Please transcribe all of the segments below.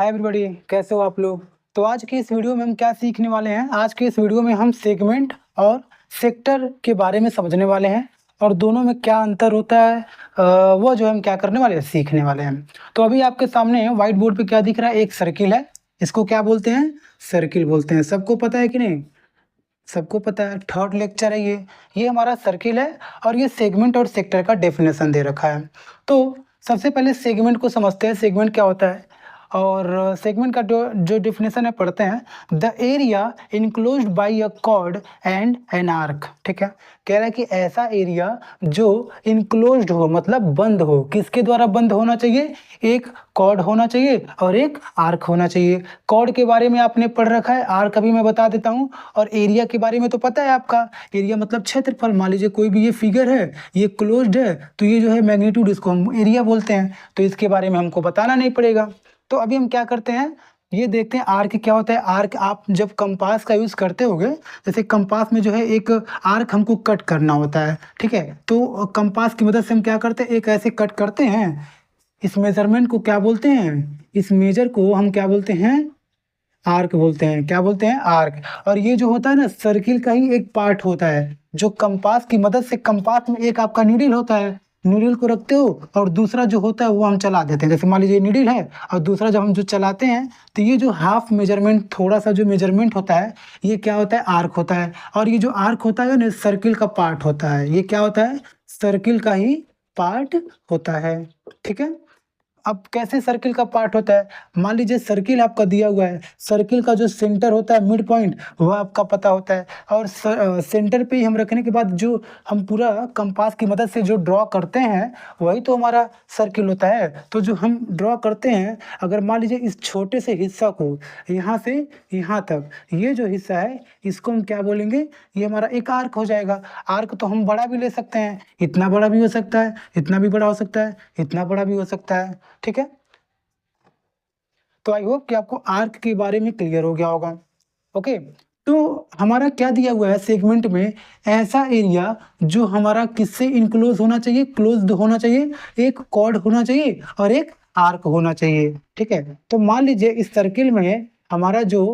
Hi everybody, कैसे हो आप लोग। तो आज के इस वीडियो में हम क्या सीखने वाले हैं। आज के इस वीडियो में हम सेगमेंट और सेक्टर के बारे में समझने वाले हैं और दोनों में क्या अंतर होता है वो जो हम क्या करने वाले हैं, सीखने वाले हैं। तो अभी आपके सामने व्हाइट बोर्ड पे क्या दिख रहा है, एक सर्किल है। इसको क्या बोलते हैं, सर्किल बोलते हैं। सबको पता है कि नहीं, सबको पता है। थर्ड लेक्चर है ये हमारा सर्किल है और ये सेगमेंट और सेक्टर का डेफिनेशन दे रखा है। तो सबसे पहले सेगमेंट को समझते हैं, सेगमेंट क्या होता है। और सेगमेंट का जो डेफिनेशन है पढ़ते हैं। The area enclosed bye a cord and an arc. ठीक है, कह रहा है कि ऐसा एरिया जो इनक्लोज्ड हो, मतलब बंद हो। किसके द्वारा बंद होना चाहिए, एक कॉर्ड होना चाहिए और एक आर्क होना चाहिए। कॉर्ड के बारे में आपने पढ़ रखा है, आर्क अभी मैं बता देता हूँ। और एरिया के बारे में तो पता है आपका, एरिया मतलब क्षेत्रफल। मान लीजिए कोई भी ये फिगर है, ये क्लोज्ड है, तो ये जो है मैग्नीट्यूड, इसको हम एरिया बोलते हैं। तो इसके बारे में हमको बताना नहीं पड़ेगा। तो अभी हम क्या करते हैं, ये देखते हैं आर्क क्या होता है। आर्क आप जब कंपास का यूज करते होगे, जैसे कंपास में जो है एक आर्क हमको कट करना होता है। ठीक है, तो कंपास की मदद से हम क्या करते हैं, एक ऐसे कट करते हैं। इस मेजरमेंट को क्या बोलते हैं, इस मेजर को हम क्या बोलते हैं, आर्क बोलते हैं। क्या बोलते हैं, आर्क। और ये जो होता है ना, सर्किल का ही एक पार्ट होता है, जो कंपास की मदद से, कंपास में एक आपका नीडल होता है, नीडल को रखते हो और दूसरा जो होता है वो हम चला देते हैं। जैसे मान लीजिए नीडल है और दूसरा जब हम जो चलाते हैं, तो ये जो हाफ मेजरमेंट, थोड़ा सा जो मेजरमेंट होता है, ये क्या होता है, आर्क होता है। और ये जो आर्क होता है ना, सर्किल का पार्ट होता है। ये क्या होता है, सर्किल का ही पार्ट होता है। ठीक है, अब कैसे सर्किल का पार्ट होता है, मान लीजिए सर्किल आपका दिया हुआ है, सर्किल का जो सेंटर होता है, मिड पॉइंट, वह आपका पता होता है। और सेंटर पे ही हम रखने के बाद जो हम पूरा कंपास की मदद से जो ड्रॉ करते हैं, वही तो हमारा सर्किल होता है। तो जो हम ड्रॉ करते हैं, अगर मान लीजिए इस छोटे से हिस्सा को, यहाँ से यहाँ तक, ये जो हिस्सा है, इसको हम क्या बोलेंगे, ये हमारा एक आर्क हो जाएगा। आर्क तो हम बड़ा भी ले सकते हैं, इतना बड़ा भी हो सकता है, इतना भी बड़ा हो सकता है, इतना बड़ा भी हो सकता है। ठीक है, तो आई होप कि आपको आर्क के बारे में क्लियर हो गया होगा। ओके, तो हमारा क्या दिया हुआ है सेगमेंट में, ऐसा एरिया जो हमारा किससे इनक्लोज होना चाहिए, क्लोज्ड होना चाहिए, एक कॉर्ड होना चाहिए और एक आर्क होना चाहिए। ठीक है, तो मान लीजिए इस सर्किल में हमारा जो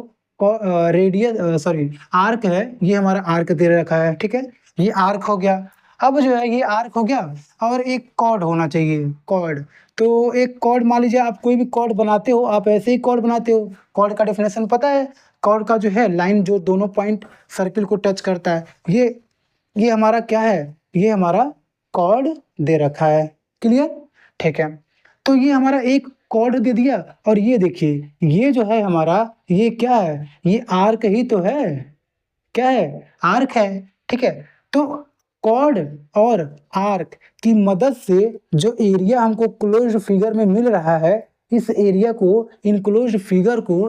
रेडियस, सॉरी, आर्क है, ये हमारा आर्क दे रखा है। ठीक है, ये आर्क हो गया। अब जो है ये आर्क हो गया और एक कॉर्ड होना चाहिए, कॉर्ड। तो एक कॉर्ड, मान लीजिए आप कोई भी कॉर्ड बनाते हो, आप ऐसे ही कॉर्ड बनाते हो। कॉर्ड का डेफिनेशन पता है, कॉर्ड का जो है लाइन जो दोनों पॉइंट सर्किल को टच करता है, ये हमारा क्या है, ये हमारा कॉर्ड दे रखा है। क्लियर, ठीक है। तो ये हमारा एक कॉर्ड दे दिया और ये देखिए, ये जो है हमारा, ये क्या है, ये आर्क ही तो है। क्या है, आर्क है। ठीक है, तो कॉर्ड और आर्क की मदद से जो एरिया हमको क्लोज्ड फिगर में मिल रहा है, इस एरिया को, इनक्लोज्ड फिगर को,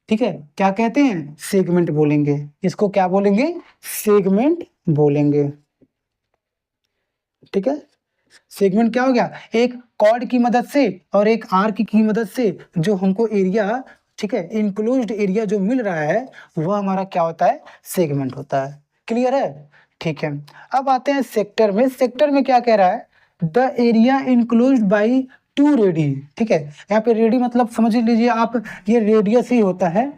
ठीक है, क्या कहते हैं, सेगमेंट बोलेंगे। इसको क्या बोलेंगे, सेगमेंट बोलेंगे। ठीक है, सेगमेंट क्या हो गया, एक कॉर्ड की मदद से और एक आर्क की मदद से जो हमको एरिया, ठीक है, इनक्लोज्ड एरिया जो मिल रहा है, वह हमारा क्या होता है, सेगमेंट होता है। क्लियर है, ठीक है। अब आते हैं सेक्टर में। सेक्टर में क्या कह रहा है, the area enclosed by two ready. ठीक है, यहाँ पे रेडी मतलब समझ लीजिए आप, ये रेडियस ही होता है।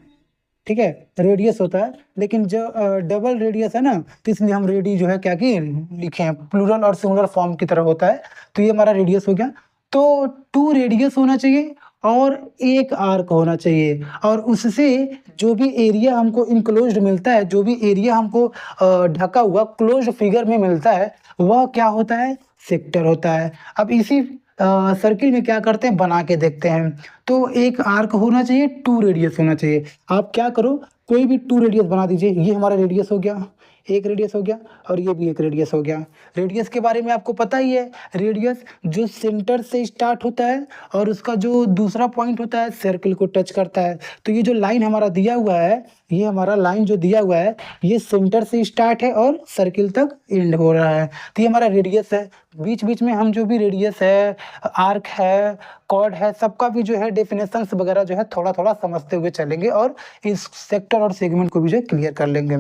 ठीक है, रेडियस होता है, लेकिन जो डबल रेडियस है ना, तो इसलिए हम रेडी जो है क्या की लिखे हैं, प्लूरल और सिंगुलर फॉर्म की तरह होता है। तो ये हमारा रेडियस हो गया। तो टू रेडियस होना चाहिए और एक आर्क होना चाहिए, और उससे जो भी एरिया हमको इनक्लोज्ड मिलता है, जो भी एरिया हमको ढका हुआ क्लोज्ड फिगर में मिलता है, वह क्या होता है, सेक्टर होता है। अब इसी सर्किल में क्या करते हैं, बना के देखते हैं। तो एक आर्क होना चाहिए, टू रेडियस होना चाहिए। आप क्या करो, कोई भी टू रेडियस बना दीजिए। ये हमारा रेडियस हो गया, एक रेडियस हो गया, और ये भी एक रेडियस हो गया। रेडियस के बारे में आपको पता ही है, रेडियस जो सेंटर से स्टार्ट होता है और उसका जो दूसरा पॉइंट होता है, सर्किल को टच करता है। तो ये जो लाइन हमारा दिया हुआ है, ये हमारा लाइन जो दिया हुआ है, ये सेंटर से स्टार्ट है और सर्किल तक एंड हो रहा है। तो ये हमारा रेडियस है। बीच बीच में हम जो भी रेडियस है, आर्क है, कॉर्ड है, सबका भी जो है डेफिनेशंस वगैरह जो है थोड़ा थोड़ा समझते हुए चलेंगे और इस सेक्टर और सेगमेंट को भी जो है क्लियर कर लेंगे।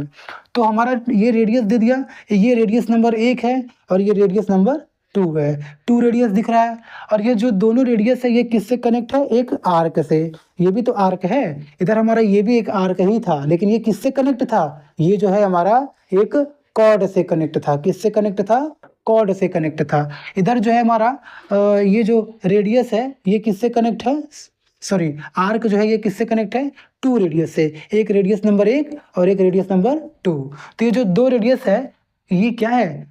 तो हमारा ये रेडियस दे दिया, ये रेडियस नंबर 1 है और ये रेडियस नंबर 2 है, 2 रेडियस दिख रहा है। और ये जो दोनों रेडियस है ये किससे कनेक्ट है? एक आर्क से। ये भी तो आर्क है, इधर हमारा ये भी एक आर्क ही था, लेकिन ये किससे कनेक्ट था? ये जो है हमारा एक कॉर्ड से कनेक्ट था। किससे कनेक्ट था? कॉर्ड से कनेक्ट था। इधर जो है हमारा ये जो रेडियस है ये किससे कनेक्ट है? सॉरी, आर्क जो है ये किससे कनेक्ट है? 2 रेडियस से। एक रेडियस नंबर 1 और एक रेडियस नंबर 2। तो ये जो 2 रेडियस है ये क्या है?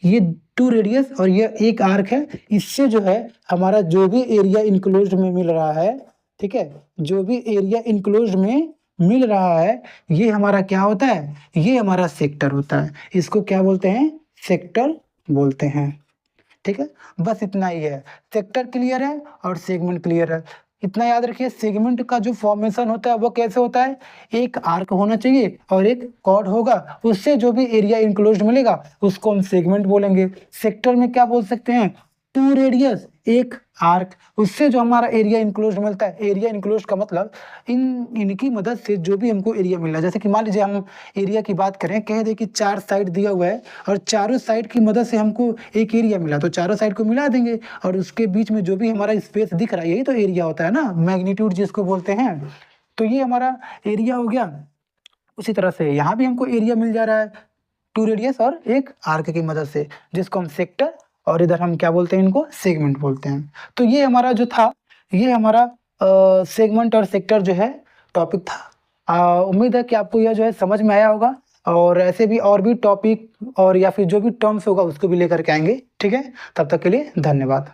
ये 2 रेडियस और ये एक आर्क है। इससे जो है हमारा जो भी एरिया इनक्लोज्ड में मिल रहा है, ठीक है, जो भी एरिया इनक्लोज्ड में मिल रहा है ये हमारा क्या होता है? ये हमारा सेक्टर होता है। इसको क्या बोलते हैं? सेक्टर बोलते हैं। ठीक है, बस इतना ही है। सेक्टर क्लियर है और सेगमेंट क्लियर है। इतना याद रखिए, सेगमेंट का जो फॉर्मेशन होता है वो कैसे होता है? एक आर्क होना चाहिए और एक कॉर्ड होगा, उससे जो भी एरिया इंक्लोज्ड मिलेगा उसको हम सेगमेंट बोलेंगे। सेक्टर में क्या बोल सकते हैं? 2 रेडियस, एक आर्क, उससे जो हमारा एरिया इंक्लोज्ड मिलता है। एरिया इंक्लोज्ड का मतलब इनकी मदद से जो भी हमको एरिया मिल रहा है, जैसे कि मान लीजिए हम एरिया की बात करें, कह दे कि 4 साइड दिया हुआ है और चारों साइड की मदद से हमको एक एरिया मिला, तो चारों साइड को मिला देंगे और उसके बीच में जो भी हमारा स्पेस दिख रहा है यही तो एरिया होता है ना, मैग्नीट्यूड जिसको बोलते हैं। तो ये हमारा एरिया हो गया। उसी तरह से यहाँ भी हमको एरिया मिल जा रहा है 2 रेडियस और एक आर्क की मदद से, जिसको हम सेक्टर और इधर हम क्या बोलते हैं? इनको सेगमेंट बोलते हैं। तो ये हमारा जो था, ये हमारा सेगमेंट और सेक्टर जो है टॉपिक था। उम्मीद है कि आपको यह जो है समझ में आया होगा, और ऐसे भी और भी टॉपिक और या फिर जो भी टर्म्स होगा उसको भी लेकर के आएंगे। ठीक है, तब तक के लिए धन्यवाद।